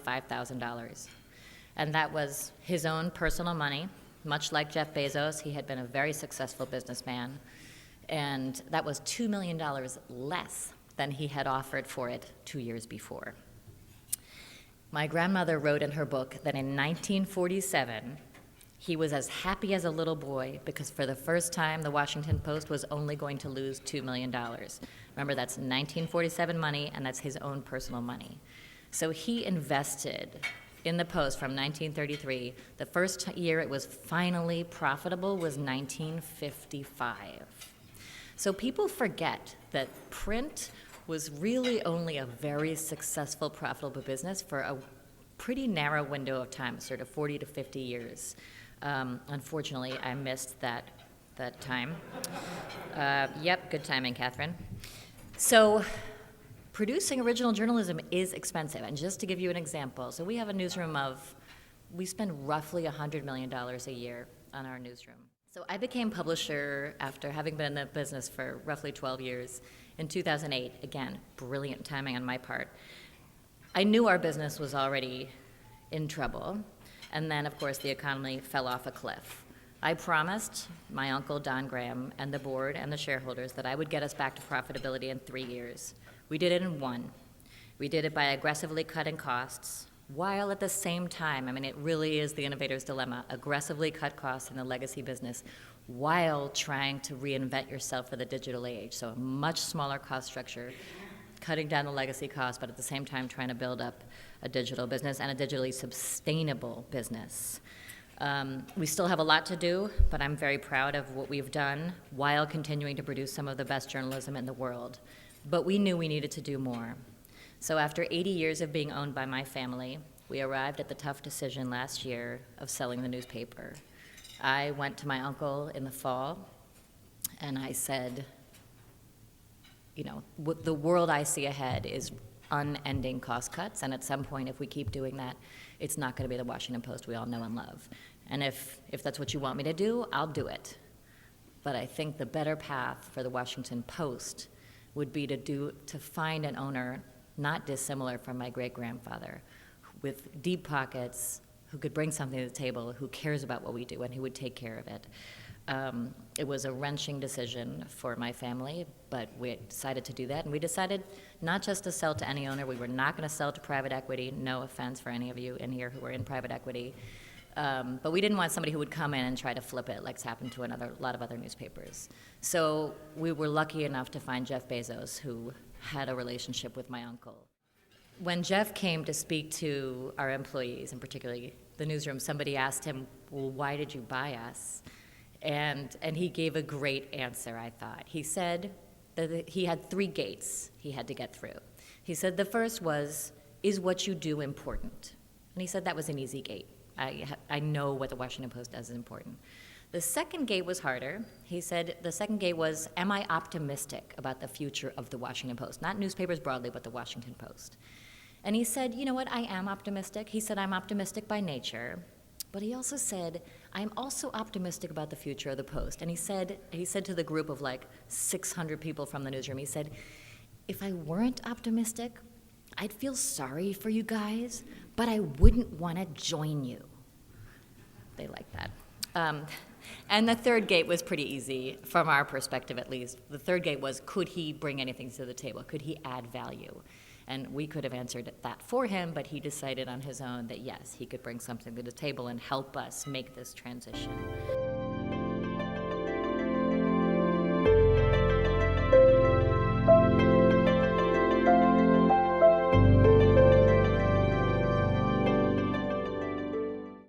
$5,000. And that was his own personal money. Much like Jeff Bezos, he had been a very successful businessman. And that was $2 million less than he had offered for it 2 years before. My grandmother wrote in her book that in 1947, he was as happy as a little boy because for the first time, the Washington Post was only going to lose $2 million. Remember, that's 1947 money, and that's his own personal money. So he invested in the Post from 1933. The first year it was finally profitable was 1955. So people forget that print was really only a very successful, profitable business for a pretty narrow window of time, sort of 40 to 50 years. Unfortunately, I missed that time. Yep, good timing, Catherine. So producing original journalism is expensive. And just to give you an example, so we have a newsroom we spend roughly $100 million a year on our newsroom. So I became publisher after having been in the business for roughly 12 years in 2008. Again, brilliant timing on my part. I knew our business was already in trouble. And then, of course, the economy fell off a cliff. I promised my uncle, Don Graham, and the board and the shareholders that I would get us back to profitability in 3 years. We did it in 1. We did it by aggressively cutting costs, while at the same time, I mean, it really is the innovator's dilemma, aggressively cut costs in the legacy business while trying to reinvent yourself for the digital age. So a much smaller cost structure, cutting down the legacy costs, but at the same time trying to build up a digital business and a digitally sustainable business. We still have a lot to do, but I'm very proud of what we've done while continuing to produce some of the best journalism in the world. But we knew we needed to do more. So after 80 years of being owned by my family, we arrived at the tough decision last year of selling the newspaper. I went to my uncle in the fall, and I said, you know, the world I see ahead is unending cost cuts, and at some point, if we keep doing that, it's not going to be the Washington Post we all know and love. And if that's what you want me to do, I'll do it. But I think the better path for the Washington Post would be to find an owner not dissimilar from my great-grandfather, with deep pockets, who could bring something to the table, who cares about what we do, and who would take care of it. It was a wrenching decision for my family, but we decided to do that, and we decided not just to sell to any owner. We were not going to sell to private equity. No offense for any of you in here who are in private equity. But we didn't want somebody who would come in and try to flip it like's happened to a lot of other newspapers. So we were lucky enough to find Jeff Bezos, who had a relationship with my uncle. When Jeff came to speak to our employees, and particularly the newsroom, somebody asked him, well, why did you buy us? And he gave a great answer, I thought. He said that he had 3 gates he had to get through. He said the first was, is what you do important? And he said that was an easy gate. I know what the Washington Post does is important. The second gate was harder. He said the second gate was, am I optimistic about the future of the Washington Post? Not newspapers broadly, but the Washington Post. And he said, you know what, I am optimistic. He said, I'm optimistic by nature. But he also said, I'm also optimistic about the future of the Post. And he said to the group of like 600 people from the newsroom, he said, if I weren't optimistic, I'd feel sorry for you guys, but I wouldn't want to join you. They like that. And the third gate was pretty easy, from our perspective at least. The third gate was, could he bring anything to the table? Could he add value? And we could have answered that for him, but he decided on his own that yes, he could bring something to the table and help us make this transition.